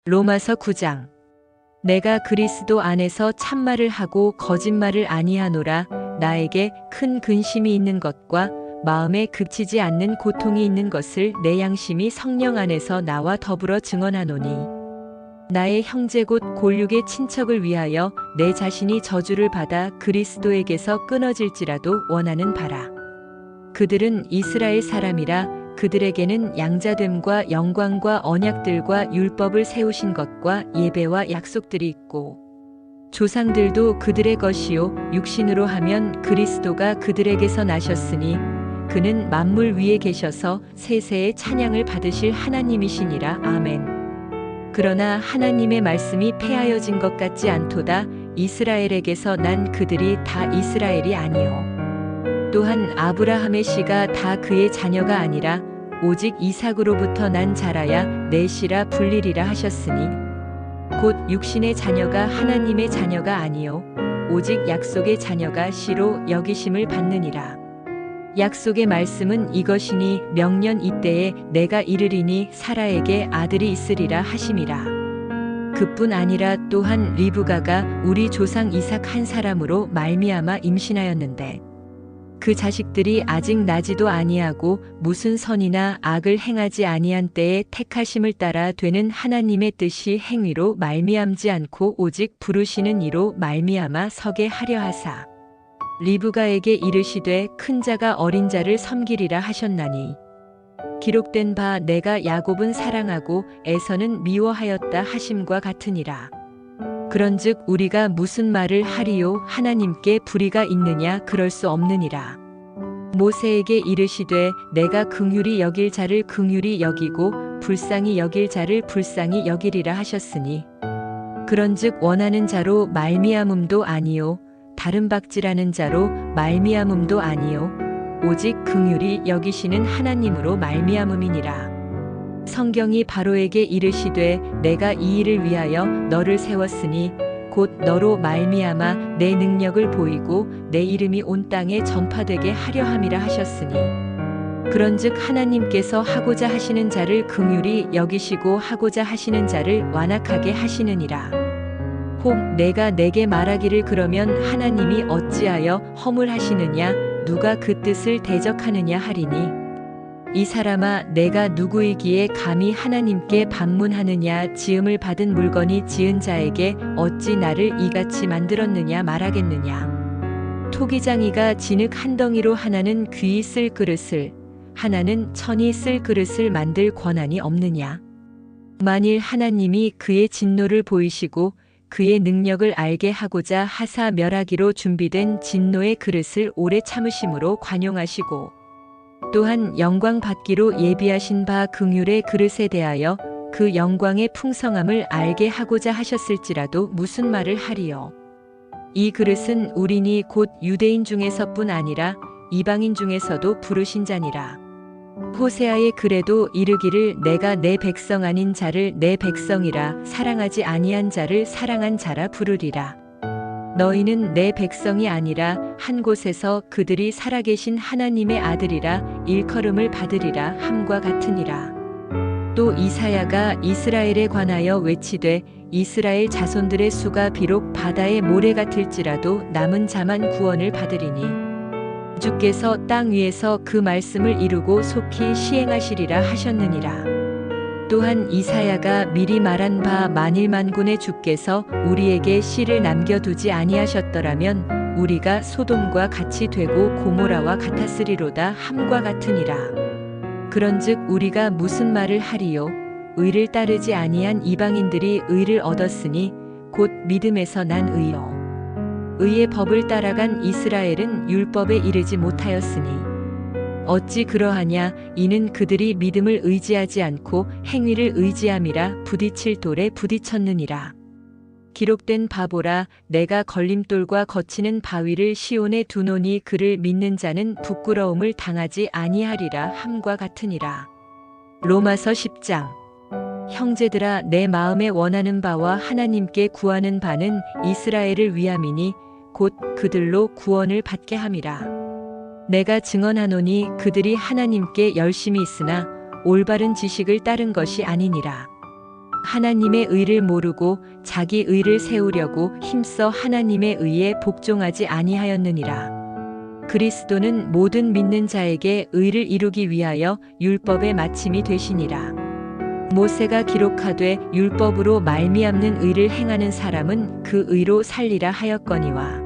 로마서 9장. 내가 그리스도 안에서 참말을 하고 거짓말을 아니하노라. 나에게 큰 근심이 있는 것과 마음에 그치지 않는 고통이 있는 것을 내 양심이 성령 안에서 나와 더불어 증언하노니, 나의 형제 곧 골육의 친척을 위하여 내 자신이 저주를 받아 그리스도에게서 끊어질지라도 원하는 바라. 그들은 이스라엘 사람이라. 그들에게는 양자됨과 영광과 언약들과 율법을 세우신 것과 예배와 약속들이 있고, 조상들도 그들의 것이요 육신으로 하면 그리스도가 그들에게서 나셨으니 그는 만물 위에 계셔서 세세의 찬양을 받으실 하나님이시니라. 아멘. 그러나 하나님의 말씀이 폐하여진 것 같지 않도다. 이스라엘에게서 난 그들이 다 이스라엘이 아니요 또한 아브라함의 씨가 다 그의 자녀가 아니라 오직 이삭으로부터 난 자라야 내 씨라 불리리라 하셨으니, 곧 육신의 자녀가 하나님의 자녀가 아니요 오직 약속의 자녀가 씨로 여기심을 받느니라. 약속의 말씀은 이것이니 명년 이때에 내가 이르리니 사라에게 아들이 있으리라 하심이라. 그뿐 아니라 또한 리브가가 우리 조상 이삭 한 사람으로 말미암아 임신하였는데, 그 자식들이 아직 나지도 아니하고 무슨 선이나 악을 행하지 아니한 때에 택하심을 따라 되는 하나님의 뜻이 행위로 말미암지 않고 오직 부르시는 이로 말미암아 서게 하려 하사, 리브가에게 이르시되 큰 자가 어린 자를 섬기리라 하셨나니, 기록된 바 내가 야곱은 사랑하고 에서는 미워하였다 하심과 같으니라. 그런즉 우리가 무슨 말을 하리요? 하나님께 불의가 있느냐? 그럴 수 없느니라. 모세에게 이르시되 내가 긍휼히 여길 자를 긍휼히 여기고 불쌍히 여길 자를 불쌍히 여기리라 하셨으니, 그런즉 원하는 자로 말미암음도 아니요 다른 박질하는 자로 말미암음도 아니요 오직 긍휼히 여기시는 하나님으로 말미암음이니라. 성경이 바로에게 이르시되 내가 이 일을 위하여 너를 세웠으니 곧 너로 말미암아 내 능력을 보이고 내 이름이 온 땅에 전파되게 하려 함이라 하셨으니, 그런즉 하나님께서 하고자 하시는 자를 긍휼히 여기시고 하고자 하시는 자를 완악하게 하시느니라. 혹 내가 내게 말하기를 그러면 하나님이 어찌하여 허물하시느냐? 누가 그 뜻을 대적하느냐 하리니, 이 사람아 내가 누구이기에 감히 하나님께 반문하느냐? 지음을 받은 물건이 지은 자에게 어찌 나를 이같이 만들었느냐 말하겠느냐? 토기장이가 진흙 한 덩이로 하나는 귀히 쓸 그릇을 하나는 천이 쓸 그릇을 만들 권한이 없느냐? 만일 하나님이 그의 진노를 보이시고 그의 능력을 알게 하고자 하사 멸하기로 준비된 진노의 그릇을 오래 참으심으로 관용하시고, 또한 영광 받기로 예비하신 바 긍휼의 그릇에 대하여 그 영광의 풍성함을 알게 하고자 하셨을지라도 무슨 말을 하리요? 이 그릇은 우리니 곧 유대인 중에서뿐 아니라 이방인 중에서도 부르신 자니라. 호세아의 글에도 이르기를 내가 내 백성 아닌 자를 내 백성이라 사랑하지 아니한 자를 사랑한 자라 부르리라. 너희는 내 백성이 아니라 한 곳에서 그들이 살아계신 하나님의 아들이라 일컬음을 받으리라 함과 같으니라. 또 이사야가 이스라엘에 관하여 외치되 이스라엘 자손들의 수가 비록 바다의 모래 같을지라도 남은 자만 구원을 받으리니, 주께서 땅 위에서 그 말씀을 이루고 속히 시행하시리라 하셨느니라. 또한 이사야가 미리 말한 바 만일 만군의 주께서 우리에게 씨를 남겨두지 아니하셨더라면 우리가 소돔과 같이 되고 고모라와 같았으리로다 함과 같으니라. 그런즉 우리가 무슨 말을 하리요? 의를 따르지 아니한 이방인들이 의를 얻었으니 곧 믿음에서 난 의요. 의의 법을 따라간 이스라엘은 율법에 이르지 못하였으니, 어찌 그러하냐? 이는 그들이 믿음을 의지하지 않고 행위를 의지함이라 부딪힐 돌에 부딪혔느니라. 기록된 바보라. 내가 걸림돌과 거치는 바위를 시온에 두노니 그를 믿는 자는 부끄러움을 당하지 아니하리라 함과 같으니라. 로마서 10장. 형제들아 내 마음에 원하는 바와 하나님께 구하는 바는 이스라엘을 위함이니 곧 그들로 구원을 받게 함이라. 내가 증언하노니 그들이 하나님께 열심히 있으나 올바른 지식을 따른 것이 아니니라. 하나님의 의를 모르고 자기 의를 세우려고 힘써 하나님의 의에 복종하지 아니하였느니라. 그리스도는 모든 믿는 자에게 의를 이루기 위하여 율법의 마침이 되시니라. 모세가 기록하되 율법으로 말미암는 의를 행하는 사람은 그 의로 살리라 하였거니와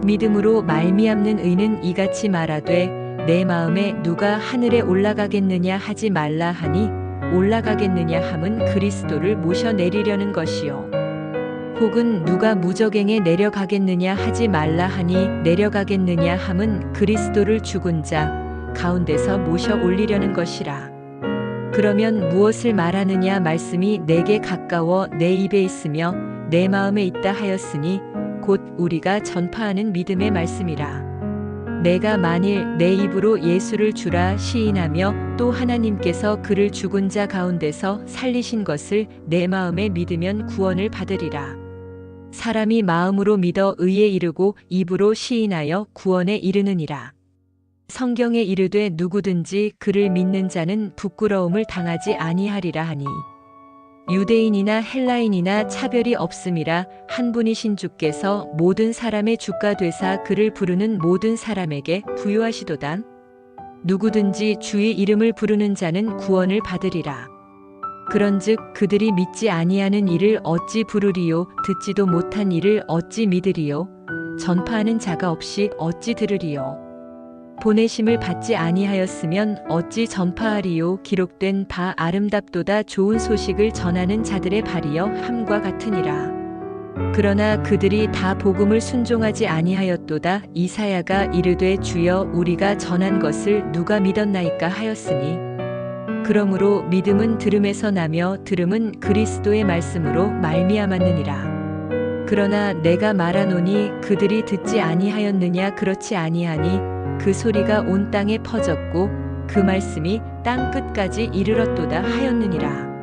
믿음으로 말미암는 의는 이같이 말하되 내 마음에 누가 하늘에 올라가겠느냐 하지 말라 하니 올라가겠느냐 함은 그리스도를 모셔내리려는 것이요 혹은 누가 무저갱에 내려가겠느냐 하지 말라 하니 내려가겠느냐 함은 그리스도를 죽은 자 가운데서 모셔 올리려는 것이라. 그러면 무엇을 말하느냐 말씀이 내게 가까워 내 입에 있으며 내 마음에 있다 하였으니 곧 우리가 전파하는 믿음의 말씀이라. 내가 만일 내 입으로 예수를 주라 시인하며 또 하나님께서 그를 죽은 자 가운데서 살리신 것을 내 마음에 믿으면 구원을 받으리라. 사람이 마음으로 믿어 의에 이르고 입으로 시인하여 구원에 이르느니라. 성경에 이르되 누구든지 그를 믿는 자는 부끄러움을 당하지 아니하리라 하니 유대인이나 헬라인이나 차별이 없음이라 한 분이신 주께서 모든 사람의 주가 되사 그를 부르는 모든 사람에게 부유하시도다. 누구든지 주의 이름을 부르는 자는 구원을 받으리라. 그런즉 그들이 믿지 아니하는 이를 어찌 부르리요 듣지도 못한 이를 어찌 믿으리요 전파하는 자가 없이 어찌 들으리요 보내심을 받지 아니하였으면 어찌 전파하리요 기록된 바 아름답도다 좋은 소식을 전하는 자들의 발이여 함과 같으니라. 그러나 그들이 다 복음을 순종하지 아니하였도다. 이사야가 이르되 주여 우리가 전한 것을 누가 믿었나이까 하였으니 그러므로 믿음은 들음에서 나며 들음은 그리스도의 말씀으로 말미암았느니라. 그러나 내가 말하노니 그들이 듣지 아니하였느냐 그렇지 아니하니 그 소리가 온 땅에 퍼졌고 그 말씀이 땅 끝까지 이르렀도다 하였느니라.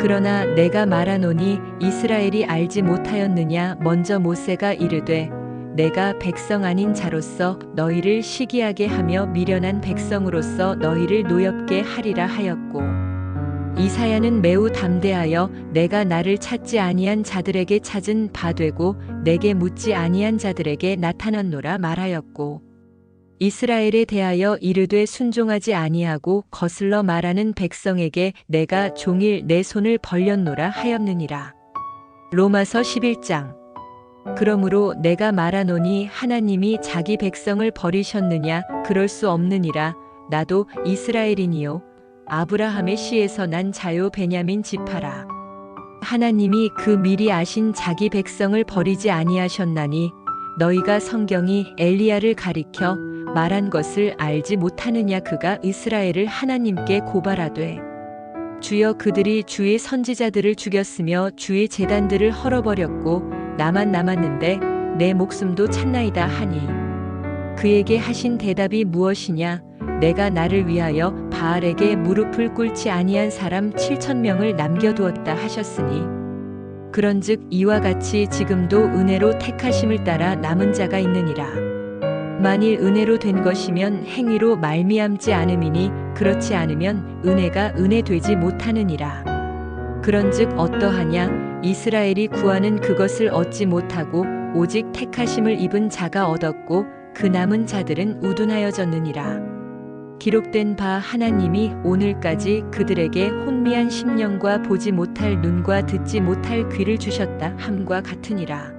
그러나 내가 말하노니 이스라엘이 알지 못하였느냐 먼저 모세가 이르되 내가 백성 아닌 자로서 너희를 시기하게 하며 미련한 백성으로서 너희를 노엽게 하리라 하였고 이사야는 매우 담대하여 내가 나를 찾지 아니한 자들에게 찾은 바 되고 내게 묻지 아니한 자들에게 나타났노라 말하였고 이스라엘에 대하여 이르되 순종하지 아니하고 거슬러 말하는 백성에게 내가 종일 내 손을 벌렸노라 하였느니라. 로마서 11장. 그러므로 내가 말하노니 하나님이 자기 백성을 버리셨느냐 그럴 수 없느니라. 나도 이스라엘이니요 아브라함의 씨에서 난 자요 베냐민 지파라. 하나님이 그 미리 아신 자기 백성을 버리지 아니하셨나니 너희가 성경이 엘리야를 가리켜 말한 것을 알지 못하느냐 그가 이스라엘을 하나님께 고발하되 주여 그들이 주의 선지자들을 죽였으며 주의 제단들을 헐어버렸고 나만 남았는데 내 목숨도 찾나이다 하니 그에게 하신 대답이 무엇이냐 내가 나를 위하여 바알에게 무릎을 꿇지 아니한 사람 7,000명을 남겨두었다 하셨으니 그런즉 이와 같이 지금도 은혜로 택하심을 따라 남은 자가 있느니라. 만일 은혜로 된 것이면 행위로 말미암지 않음이니 그렇지 않으면 은혜가 은혜 되지 못하느니라. 그런즉 어떠하냐 이스라엘이 구하는 그것을 얻지 못하고 오직 택하심을 입은 자가 얻었고 그 남은 자들은 우둔하여졌느니라. 기록된 바 하나님이 오늘까지 그들에게 혼미한 심령과 보지 못할 눈과 듣지 못할 귀를 주셨다 함과 같으니라.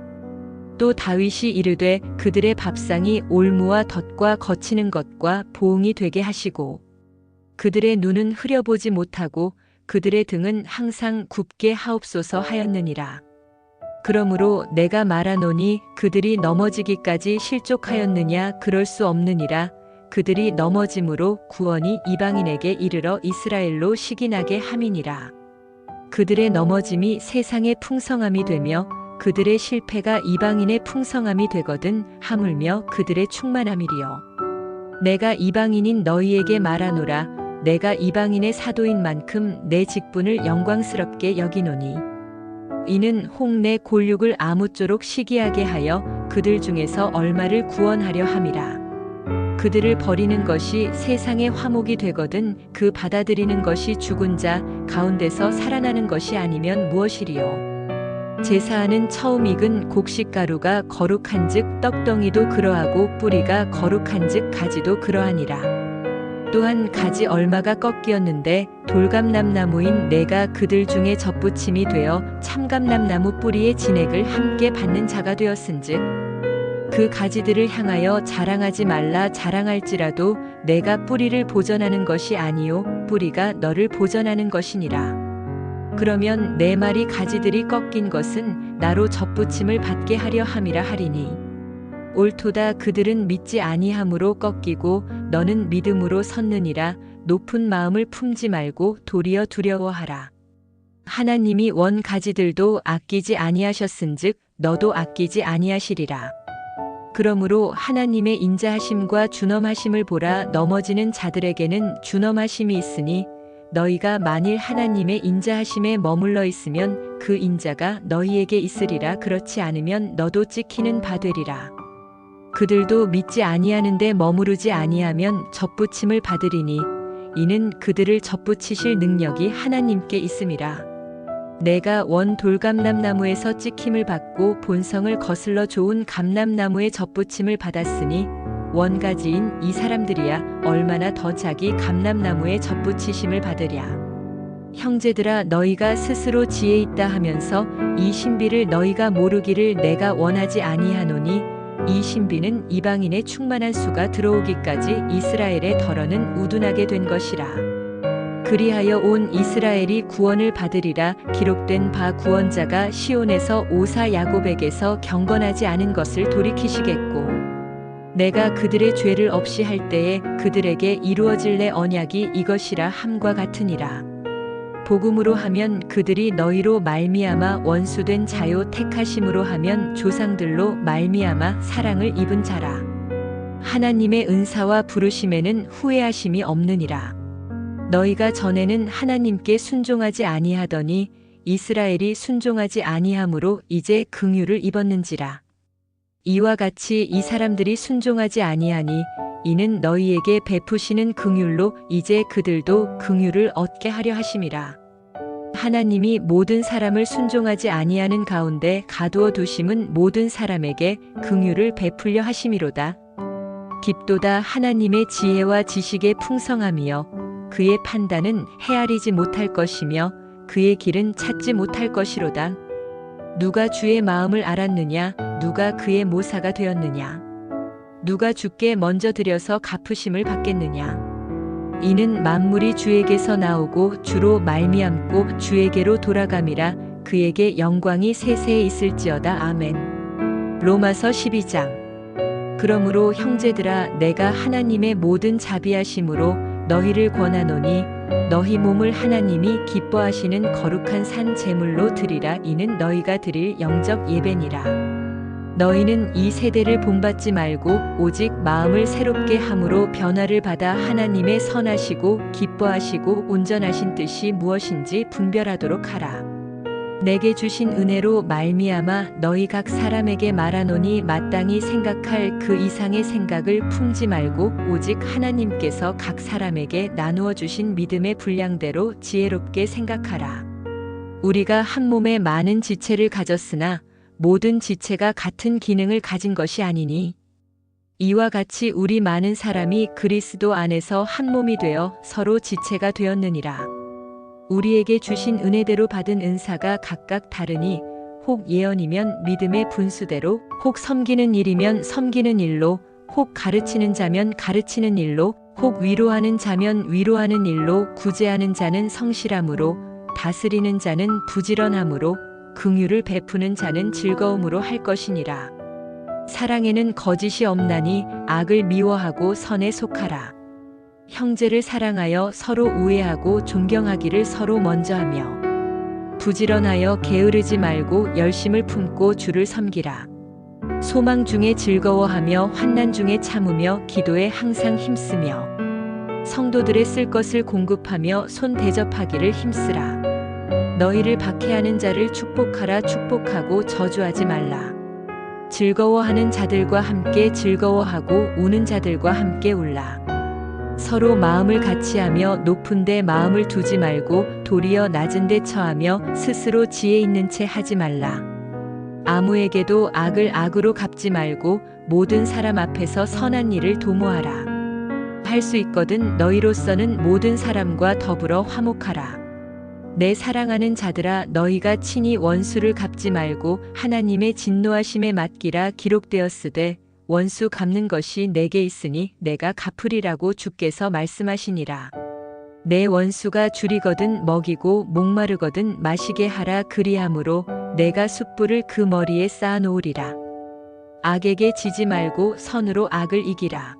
또 다윗이 이르되 그들의 밥상이 올무와 덫과 거치는 것과 보응이 되게 하시고 그들의 눈은 흐려보지 못하고 그들의 등은 항상 굽게 하옵소서 하였느니라. 그러므로 내가 말하노니 그들이 넘어지기까지 실족하였느냐 그럴 수 없느니라. 그들이 넘어짐으로 구원이 이방인에게 이르러 이스라엘로 시기나게 함이니라. 그들의 넘어짐이 세상의 풍성함이 되며 그들의 실패가 이방인의 풍성함이 되거든 하물며 그들의 충만함이리요. 내가 이방인인 너희에게 말하노라. 내가 이방인의 사도인 만큼 내 직분을 영광스럽게 여기노니 이는 홍내 골육을 아무쪼록 시기하게 하여 그들 중에서 얼마를 구원하려 함이라. 그들을 버리는 것이 세상의 화목이 되거든 그 받아들이는 것이 죽은 자 가운데서 살아나는 것이 아니면 무엇이리요. 제사하는 처음 익은 곡식가루가 거룩한즉 떡덩이도 그러하고 뿌리가 거룩한즉 가지도 그러하니라. 또한 가지 얼마가 꺾이었는데 돌감람나무인 내가 그들 중에 접붙임이 되어 참감람나무 뿌리의 진액을 함께 받는 자가 되었은즉 그 가지들을 향하여 자랑하지 말라. 자랑할지라도 내가 뿌리를 보전하는 것이 아니요 뿌리가 너를 보전하는 것이니라. 그러면 내 말이 가지들이 꺾인 것은 나로 접붙임을 받게 하려 함이라 하리니 옳도다. 그들은 믿지 아니함으로 꺾이고 너는 믿음으로 섰느니라. 높은 마음을 품지 말고 도리어 두려워하라. 하나님이 원 가지들도 아끼지 아니하셨은즉 너도 아끼지 아니하시리라. 그러므로 하나님의 인자하심과 준엄하심을 보라. 넘어지는 자들에게는 준엄하심이 있으니 너희가 만일 하나님의 인자하심에 머물러 있으면 그 인자가 너희에게 있으리라. 그렇지 않으면 너도 찍히는 바 되리라. 그들도 믿지 아니하는데 머무르지 아니하면 접붙임을 받으리니 이는 그들을 접붙이실 능력이 하나님께 있음이라. 내가 원 돌감람나무에서 찍힘을 받고 본성을 거슬러 좋은 감람나무의 접붙임을 받았으니 원가지인 이 사람들이야 얼마나 더 자기 감람나무에 접붙이심을 받으랴. 형제들아 너희가 스스로 지혜 있다 하면서 이 신비를 너희가 모르기를 내가 원하지 아니하노니 이 신비는 이방인의 충만한 수가 들어오기까지 이스라엘의 덜어는 우둔하게 된 것이라. 그리하여 온 이스라엘이 구원을 받으리라. 기록된 바 구원자가 시온에서 오사 야곱에게서 경건하지 않은 것을 돌이키시겠고 내가 그들의 죄를 없이 할 때에 그들에게 이루어질 내 언약이 이것이라 함과 같으니라. 복음으로 하면 그들이 너희로 말미암아 원수된 자요 택하심으로 하면 조상들로 말미암아 사랑을 입은 자라. 하나님의 은사와 부르심에는 후회하심이 없느니라. 너희가 전에는 하나님께 순종하지 아니하더니 이스라엘이 순종하지 아니함으로 이제 긍휼을 입었는지라. 이와 같이 이 사람들이 순종하지 아니하니 이는 너희에게 베푸시는 긍휼로 이제 그들도 긍휼을 얻게 하려 하심이라. 하나님이 모든 사람을 순종하지 아니하는 가운데 가두어 두심은 모든 사람에게 긍휼을 베풀려 하심이로다. 깊도다. 하나님의 지혜와 지식의 풍성함이여 그의 판단은 헤아리지 못할 것이며 그의 길은 찾지 못할 것이로다. 누가 주의 마음을 알았느냐? 누가 그의 모사가 되었느냐? 누가 주께 먼저 드려서 갚으심을 받겠느냐? 이는 만물이 주에게서 나오고 주로 말미암고 주에게로 돌아감이라. 그에게 영광이 세세에 있을지어다. 아멘. 로마서 12장. 그러므로 형제들아 내가 하나님의 모든 자비하심으로 너희를 권하노니 너희 몸을 하나님이 기뻐하시는 거룩한 산 제물로 드리라. 이는 너희가 드릴 영적 예배니라. 너희는 이 세대를 본받지 말고 오직 마음을 새롭게 함으로 변화를 받아 하나님의 선하시고 기뻐하시고 온전하신 뜻이 무엇인지 분별하도록 하라. 내게 주신 은혜로 말미암아 너희 각 사람에게 말하노니 마땅히 생각할 그 이상의 생각을 품지 말고 오직 하나님께서 각 사람에게 나누어 주신 믿음의 분량대로 지혜롭게 생각하라. 우리가 한 몸에 많은 지체를 가졌으나 모든 지체가 같은 기능을 가진 것이 아니니 이와 같이 우리 많은 사람이 그리스도 안에서 한 몸이 되어 서로 지체가 되었느니라. 우리에게 주신 은혜대로 받은 은사가 각각 다르니 혹 예언이면 믿음의 분수대로, 혹 섬기는 일이면 섬기는 일로, 혹 가르치는 자면 가르치는 일로, 혹 위로하는 자면 위로하는 일로, 구제하는 자는 성실함으로, 다스리는 자는 부지런함으로, 긍휼을 베푸는 자는 즐거움으로 할 것이니라. 사랑에는 거짓이 없나니 악을 미워하고 선에 속하라. 형제를 사랑하여 서로 우애하고 존경하기를 서로 먼저 하며 부지런하여 게으르지 말고 열심을 품고 주를 섬기라. 소망 중에 즐거워하며 환난 중에 참으며 기도에 항상 힘쓰며 성도들의 쓸 것을 공급하며 손 대접하기를 힘쓰라. 너희를 박해하는 자를 축복하라. 축복하고 저주하지 말라. 즐거워하는 자들과 함께 즐거워하고 우는 자들과 함께 울라. 서로 마음을 같이하며 높은 데 마음을 두지 말고 도리어 낮은 데 처하며 스스로 지혜 있는 채 하지 말라. 아무에게도 악을 악으로 갚지 말고 모든 사람 앞에서 선한 일을 도모하라. 할 수 있거든 너희로서는 모든 사람과 더불어 화목하라. 내 사랑하는 자들아, 너희가 친히 원수를 갚지 말고 하나님의 진노하심에 맡기라. 기록되었으되 원수 갚는 것이 내게 있으니 내가 갚으리라고 주께서 말씀하시니라. 내 원수가 줄이거든 먹이고 목마르거든 마시게 하라. 그리함으로 내가 숯불을 그 머리에 쌓아 놓으리라. 악에게 지지 말고 선으로 악을 이기라.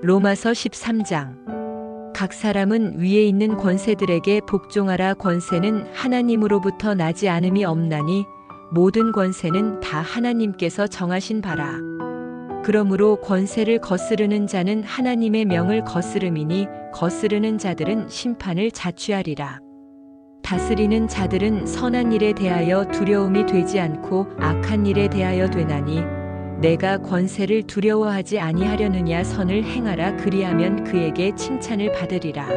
로마서 13장. 각 사람은 위에 있는 권세들에게 복종하라. 권세는 하나님으로부터 나지 않음이 없나니 모든 권세는 다 하나님께서 정하신 바라. 그러므로 권세를 거스르는 자는 하나님의 명을 거스름이니 거스르는 자들은 심판을 자취하리라. 다스리는 자들은 선한 일에 대하여 두려움이 되지 않고 악한 일에 대하여 되나니 내가 권세를 두려워하지 아니하려느냐. 선을 행하라. 그리하면 그에게 칭찬을 받으리라.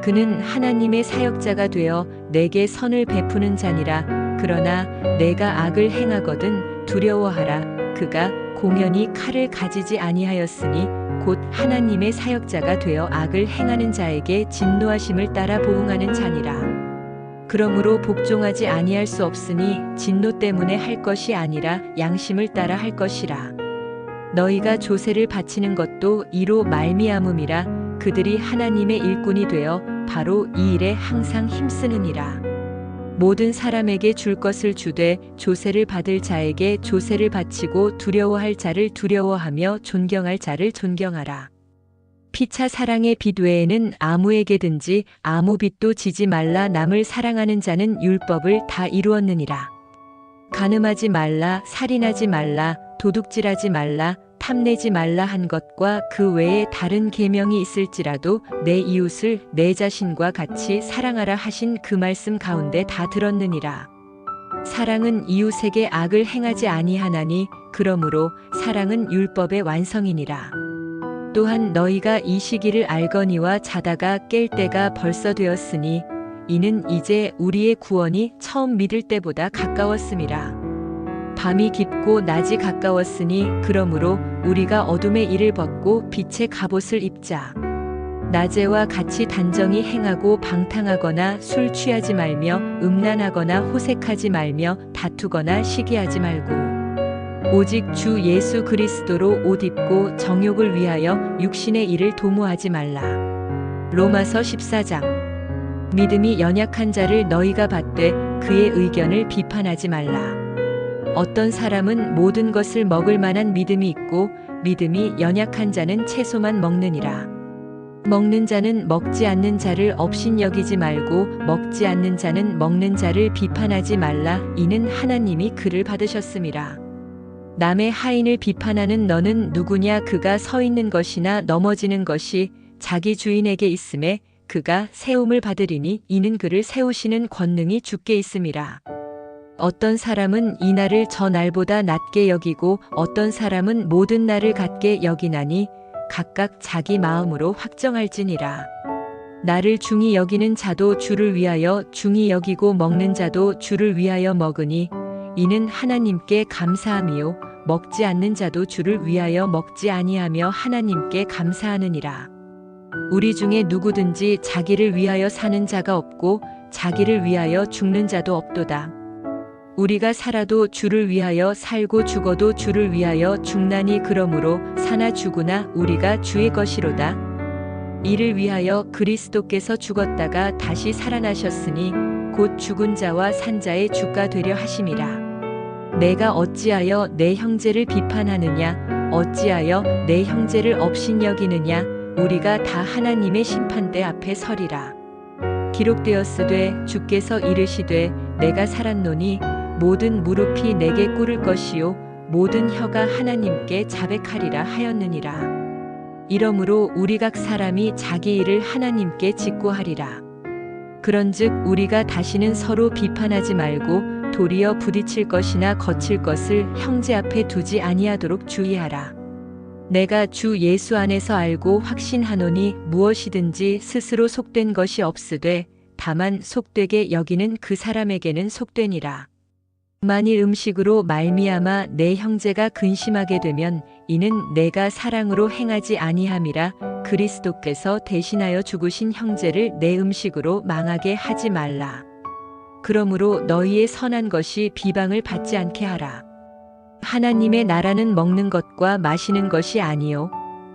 그는 하나님의 사역자가 되어 내게 선을 베푸는 자니라. 그러나 내가 악을 행하거든 두려워하라. 그가 공연히 칼을 가지지 아니하였으니 곧 하나님의 사역자가 되어 악을 행하는 자에게 진노하심을 따라 보응하는 자니라. 그러므로 복종하지 아니할 수 없으니 진노 때문에 할 것이 아니라 양심을 따라 할 것이라. 너희가 조세를 바치는 것도 이로 말미암음이라. 그들이 하나님의 일꾼이 되어 바로 이 일에 항상 힘쓰느니라. 모든 사람에게 줄 것을 주되 조세를 받을 자에게 조세를 바치고 두려워할 자를 두려워하며 존경할 자를 존경하라. 피차 사랑의 빚 외에는 아무에게든지 아무 빚도 지지 말라. 남을 사랑하는 자는 율법을 다 이루었느니라. 간음하지 말라, 살인하지 말라, 도둑질하지 말라, 탐내지 말라 한 것과 그 외에 다른 계명이 있을지라도 내 이웃을 내 자신과 같이 사랑하라 하신 그 말씀 가운데 다 들었느니라. 사랑은 이웃에게 악을 행하지 아니하나니 그러므로 사랑은 율법의 완성이니라. 또한 너희가 이 시기를 알거니와 자다가 깰 때가 벌써 되었으니 이는 이제 우리의 구원이 처음 믿을 때보다 가까웠음이라. 밤이 깊고 낮이 가까웠으니 그러므로 우리가 어둠의 일을 벗고 빛의 갑옷을 입자. 낮에와 같이 단정히 행하고 방탕하거나 술 취하지 말며 음란하거나 호색하지 말며 다투거나 시기하지 말고 오직 주 예수 그리스도로 옷 입고 정욕을 위하여 육신의 일을 도모하지 말라. 로마서 14장. 믿음이 연약한 자를 너희가 받되 그의 의견을 비판하지 말라. 어떤 사람은 모든 것을 먹을 만한 믿음이 있고 믿음이 연약한 자는 채소만 먹느니라. 먹는 자는 먹지 않는 자를 업신여기지 말고 먹지 않는 자는 먹는 자를 비판하지 말라. 이는 하나님이 그를 받으셨음이라. 남의 하인을 비판하는 너는 누구냐. 그가 서 있는 것이나 넘어지는 것이 자기 주인에게 있음에 그가 세움을 받으리니 이는 그를 세우시는 권능이 주께 있음이라. 어떤 사람은 이 날을 저 날보다 낮게 여기고 어떤 사람은 모든 날을 같게 여기나니 각각 자기 마음으로 확정할지니라. 나를 중히 여기는 자도 주를 위하여 중히 여기고 먹는 자도 주를 위하여 먹으니 이는 하나님께 감사함이요 먹지 않는 자도 주를 위하여 먹지 아니하며 하나님께 감사하느니라. 우리 중에 누구든지 자기를 위하여 사는 자가 없고 자기를 위하여 죽는 자도 없도다. 우리가 살아도 주를 위하여 살고 죽어도 주를 위하여 죽나니 그러므로 사나 죽으나 우리가 주의 것이로다. 이를 위하여 그리스도께서 죽었다가 다시 살아나셨으니 곧 죽은 자와 산 자의 주가 되려 하심이라. 내가 어찌하여 내 형제를 비판하느냐? 어찌하여 내 형제를 업신여기느냐? 우리가 다 하나님의 심판대 앞에 서리라. 기록되었으되 주께서 이르시되 내가 살았노니 모든 무릎이 내게 꿇을 것이요 모든 혀가 하나님께 자백하리라 하였느니라. 이러므로 우리 각 사람이 자기 일을 하나님께 직고하리라. 그런즉 우리가 다시는 서로 비판하지 말고 도리어 부딪힐 것이나 거칠 것을 형제 앞에 두지 아니하도록 주의하라. 내가 주 예수 안에서 알고 확신하노니 무엇이든지 스스로 속된 것이 없으되 다만 속되게 여기는 그 사람에게는 속되니라. 만일 음식으로 말미암아 내 형제가 근심하게 되면 이는 내가 사랑으로 행하지 아니함이라. 그리스도께서 대신하여 죽으신 형제를 내 음식으로 망하게 하지 말라. 그러므로 너희의 선한 것이 비방을 받지 않게 하라. 하나님의 나라는 먹는 것과 마시는 것이 아니요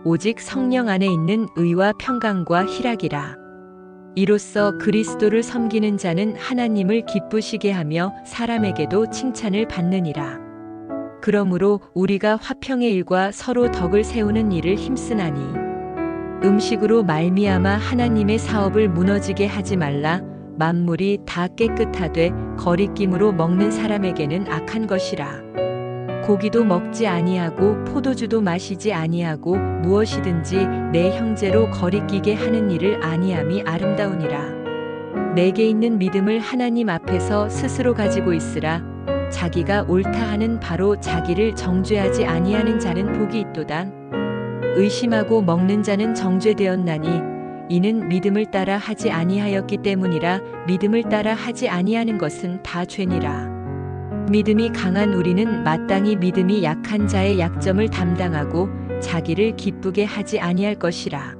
오직 성령 안에 있는 의와 평강과 희락이라. 이로써 그리스도를 섬기는 자는 하나님을 기쁘시게 하며 사람에게도 칭찬을 받느니라. 그러므로 우리가 화평의 일과 서로 덕을 세우는 일을 힘쓰나니 음식으로 말미암아 하나님의 사업을 무너지게 하지 말라. 만물이 다 깨끗하되 거리낌으로 먹는 사람에게는 악한 것이라. 고기도 먹지 아니하고 포도주도 마시지 아니하고 무엇이든지 내 형제로 거리끼게 하는 일을 아니함이 아름다우니라. 내게 있는 믿음을 하나님 앞에서 스스로 가지고 있으라. 자기가 옳다 하는 바로 자기를 정죄하지 아니하는 자는 복이 있도다. 의심하고 먹는 자는 정죄되었나니 이는 믿음을 따라 하지 아니하였기 때문이라. 믿음을 따라 하지 아니하는 것은 다 죄니라. 믿음이 강한 우리는 마땅히 믿음이 약한 자의 약점을 담당하고 자기를 기쁘게 하지 아니할 것이라.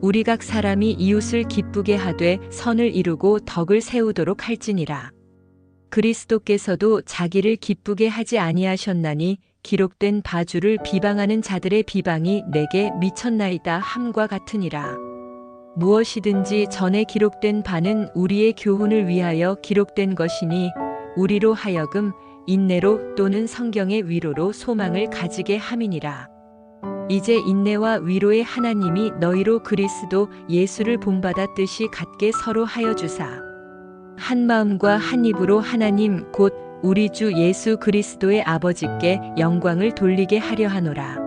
우리 각 사람이 이웃을 기쁘게 하되 선을 이루고 덕을 세우도록 할지니라. 그리스도께서도 자기를 기쁘게 하지 아니하셨나니 기록된 바 주를 비방하는 자들의 비방이 내게 미쳤나이다 함과 같으니라. 무엇이든지 전에 기록된 바는 우리의 교훈을 위하여 기록된 것이니 우리로 하여금 인내로 또는 성경의 위로로 소망을 가지게 함이니라. 이제 인내와 위로의 하나님이 너희로 그리스도 예수를 본받았듯이 같게 서로 하여 주사 한 마음과 한 입으로 하나님 곧 우리 주 예수 그리스도의 아버지께 영광을 돌리게 하려 하노라.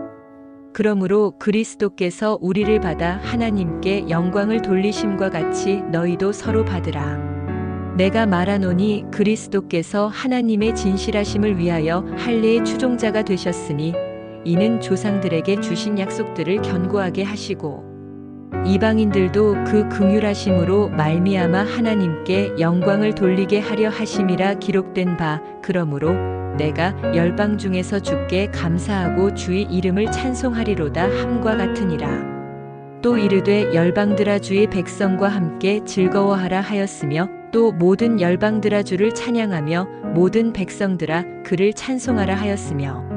그러므로 그리스도께서 우리를 받아 하나님께 영광을 돌리심과 같이 너희도 서로 받으라. 내가 말하노니 그리스도께서 하나님의 진실하심을 위하여 할례의 추종자가 되셨으니 이는 조상들에게 주신 약속들을 견고하게 하시고 이방인들도 그 긍휼하심으로 말미암아 하나님께 영광을 돌리게 하려 하심이라 기록된 바. 그러므로 내가 열방 중에서 주께 감사하고 주의 이름을 찬송하리로다 함과 같으니라. 또 이르되 열방들아 주의 백성과 함께 즐거워하라 하였으며 또 모든 열방들아 주를 찬양하며 모든 백성들아 그를 찬송하라 하였으며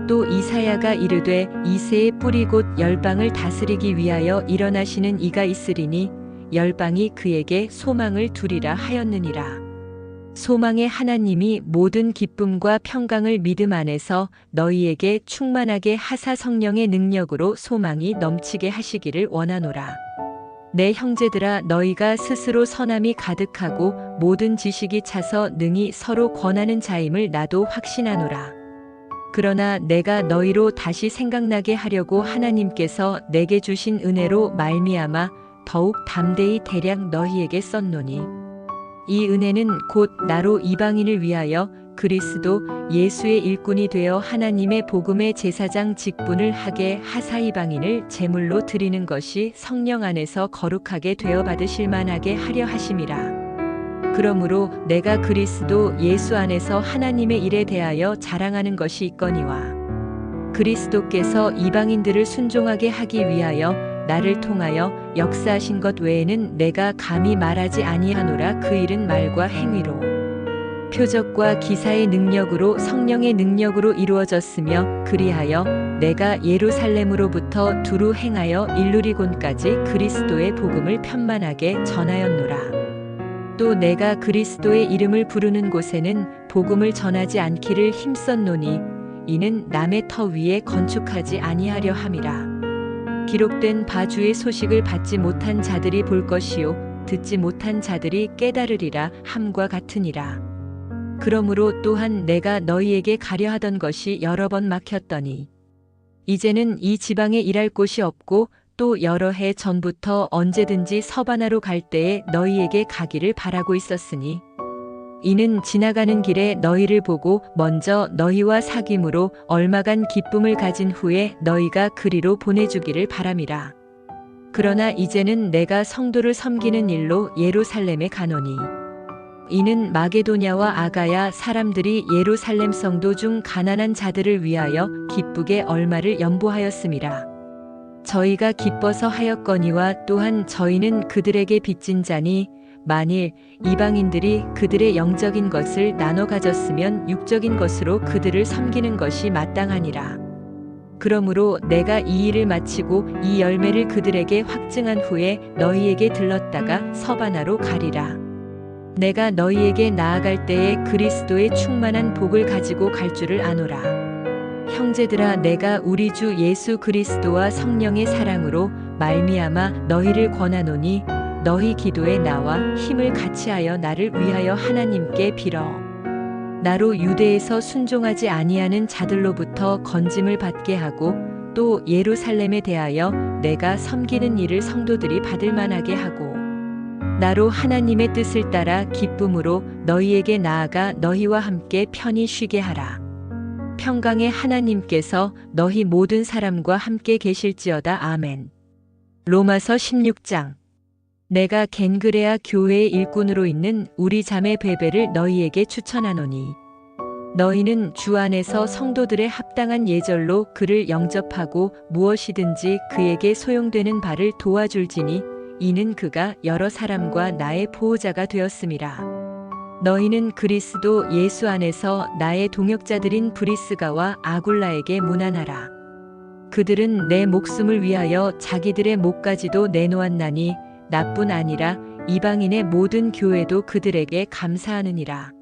또 이사야가 이르되 이새의 뿌리 곧 열방을 다스리기 위하여 일어나시는 이가 있으리니 열방이 그에게 소망을 두리라 하였느니라. 소망의 하나님이 모든 기쁨과 평강을 믿음 안에서 너희에게 충만하게 하사 성령의 능력으로 소망이 넘치게 하시기를 원하노라. 내 형제들아 너희가 스스로 선함이 가득하고 모든 지식이 차서 능히 서로 권하는 자임을 나도 확신하노라. 그러나 내가 너희로 다시 생각나게 하려고 하나님께서 내게 주신 은혜로 말미암아 더욱 담대히 대략 너희에게 썼노니 이 은혜는 곧 나로 이방인을 위하여 그리스도 예수의 일꾼이 되어 하나님의 복음의 제사장 직분을 하게 하사 이방인을 제물로 드리는 것이 성령 안에서 거룩하게 되어 받으실 만하게 하려 하심이라. 그러므로 내가 그리스도 예수 안에서 하나님의 일에 대하여 자랑하는 것이 있거니와 그리스도께서 이방인들을 순종하게 하기 위하여 나를 통하여 역사하신 것 외에는 내가 감히 말하지 아니하노라. 그 일은 말과 행위로 표적과 기사의 능력으로 성령의 능력으로 이루어졌으며 그리하여 내가 예루살렘으로부터 두루 행하여 일루리곤까지 그리스도의 복음을 편만하게 전하였노라. 또 내가 그리스도의 이름을 부르는 곳에는 복음을 전하지 않기를 힘썼노니 이는 남의 터 위에 건축하지 아니하려 함이라. 기록된 바 주의 소식을 받지 못한 자들이 볼 것이요 듣지 못한 자들이 깨달으리라 함과 같으니라. 그러므로 또한 내가 너희에게 가려 하던 것이 여러 번 막혔더니 이제는 이 지방에 일할 곳이 없고 또 여러 해 전부터 언제든지 서바나로 갈 때에 너희에게 가기를 바라고 있었으니 이는 지나가는 길에 너희를 보고 먼저 너희와 사귐으로 얼마간 기쁨을 가진 후에 너희가 그리로 보내주기를 바람이라. 그러나 이제는 내가 성도를 섬기는 일로 예루살렘에 가노니 이는 마게도냐와 아가야 사람들이 예루살렘 성도 중 가난한 자들을 위하여 기쁘게 얼마를 연보하였음이라. 저희가 기뻐서 하였거니와 또한 저희는 그들에게 빚진 자니 만일 이방인들이 그들의 영적인 것을 나눠 가졌으면 육적인 것으로 그들을 섬기는 것이 마땅하니라. 그러므로 내가 이 일을 마치고 이 열매를 그들에게 확증한 후에 너희에게 들렀다가 서바나로 가리라. 내가 너희에게 나아갈 때에 그리스도의 충만한 복을 가지고 갈 줄을 아노라. 형제들아, 내가 우리 주 예수 그리스도와 성령의 사랑으로 말미암아 너희를 권하노니 너희 기도에 나와 힘을 같이하여 나를 위하여 하나님께 빌어. 나로 유대에서 순종하지 아니하는 자들로부터 건짐을 받게 하고 또 예루살렘에 대하여 내가 섬기는 일을 성도들이 받을 만하게 하고 나로 하나님의 뜻을 따라 기쁨으로 너희에게 나아가 너희와 함께 편히 쉬게 하라. 평강의 하나님께서 너희 모든 사람과 함께 계실지어다. 아멘. 로마서 16장. 내가 겐그레아 교회의 일꾼으로 있는 우리 자매 베베를 너희에게 추천하노니 너희는 주 안에서 성도들의 합당한 예절로 그를 영접하고 무엇이든지 그에게 소용되는 바를 도와줄지니 이는 그가 여러 사람과 나의 보호자가 되었음이라. 너희는 그리스도 예수 안에서 나의 동역자들인 브리스가와 아굴라에게 문안하라. 그들은 내 목숨을 위하여 자기들의 목까지도 내놓았나니 나뿐 아니라 이방인의 모든 교회도 그들에게 감사하느니라.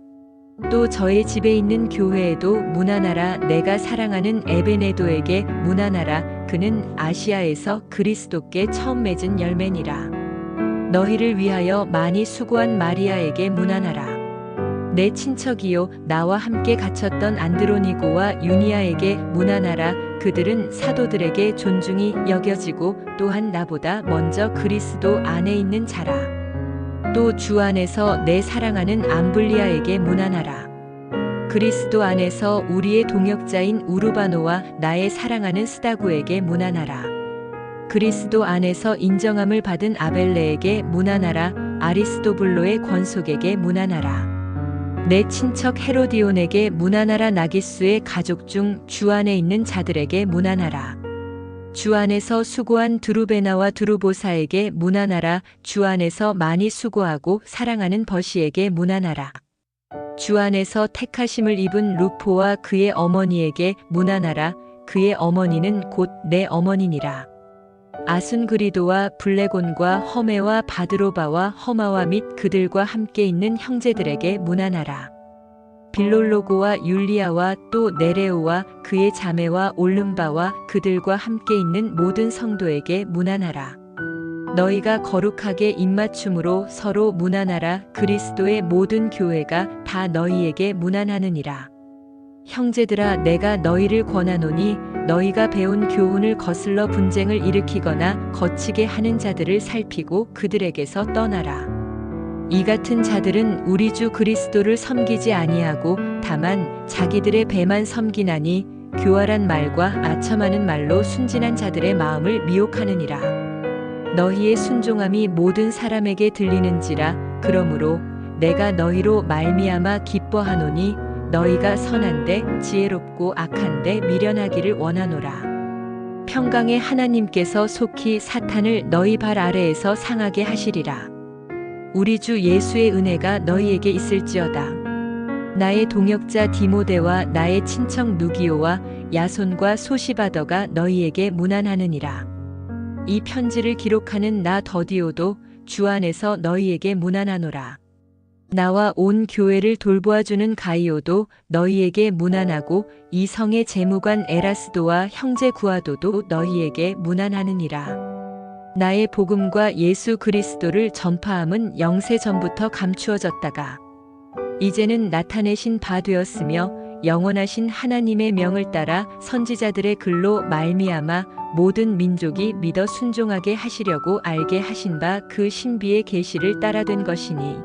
또 저의 집에 있는 교회에도 문안하라. 내가 사랑하는 에베네도에게 문안하라. 그는 아시아에서 그리스도께 처음 맺은 열매니라. 너희를 위하여 많이 수고한 마리아에게 문안하라. 내 친척이요 나와 함께 갇혔던 안드로니고와 유니아에게 문안하라. 그들은 사도들에게 존중이 여겨지고 또한 나보다 먼저 그리스도 안에 있는 자라. 또 주 안에서 내 사랑하는 암블리아에게 문안하라. 그리스도 안에서 우리의 동역자인 우르바노와 나의 사랑하는 스다구에게 문안하라. 그리스도 안에서 인정함을 받은 아벨레에게 문안하라. 아리스도블로의 권속에게 문안하라. 내 친척 헤로디온에게 문안하라. 나기수의 가족 중 주 안에 있는 자들에게 문안하라. 주 안에서 수고한 두루베나와 두루보사에게 문안하라. 주 안에서 많이 수고하고 사랑하는 버시에게 문안하라. 주 안에서 택하심을 입은 루포와 그의 어머니에게 문안하라. 그의 어머니는 곧 내 어머니니라. 아순그리도와 블레곤과 허메와 바드로바와 허마와 및 그들과 함께 있는 형제들에게 문안하라. 빌롤로고와 율리아와 또 네레오와 그의 자매와 올름바와 그들과 함께 있는 모든 성도에게 문안하라. 너희가 거룩하게 입맞춤으로 서로 문안하라. 그리스도의 모든 교회가 다 너희에게 문안하느니라. 형제들아, 내가 너희를 권하노니 너희가 배운 교훈을 거슬러 분쟁을 일으키거나 거치게 하는 자들을 살피고 그들에게서 떠나라. 이 같은 자들은 우리 주 그리스도를 섬기지 아니하고 다만 자기들의 배만 섬기나니 교활한 말과 아첨하는 말로 순진한 자들의 마음을 미혹하느니라. 너희의 순종함이 모든 사람에게 들리는지라. 그러므로 내가 너희로 말미암아 기뻐하노니 너희가 선한데 지혜롭고 악한데 미련하기를 원하노라. 평강의 하나님께서 속히 사탄을 너희 발 아래에서 상하게 하시리라. 우리 주 예수의 은혜가 너희에게 있을지어다. 나의 동역자 디모데와 나의 친척 누기오와 야손과 소시바더가 너희에게 문안하느니라. 이 편지를 기록하는 나 더디오도 주 안에서 너희에게 문안하노라. 나와 온 교회를 돌보아주는 가이오도 너희에게 문안하고 이 성의 재무관 에라스도와 형제 구아도도 너희에게 문안하느니라. 나의 복음과 예수 그리스도를 전파함은 영세 전부터 감추어졌다가 이제는 나타내신 바 되었으며 영원하신 하나님의 명을 따라 선지자들의 글로 말미암아 모든 민족이 믿어 순종하게 하시려고 알게 하신 바 그 신비의 계시를 따라 된 것이니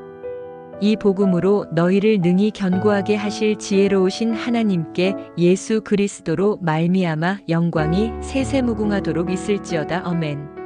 이 복음으로 너희를 능히 견고하게 하실 지혜로우신 하나님께 예수 그리스도로 말미암아 영광이 세세무궁하도록 있을지어다. 아멘.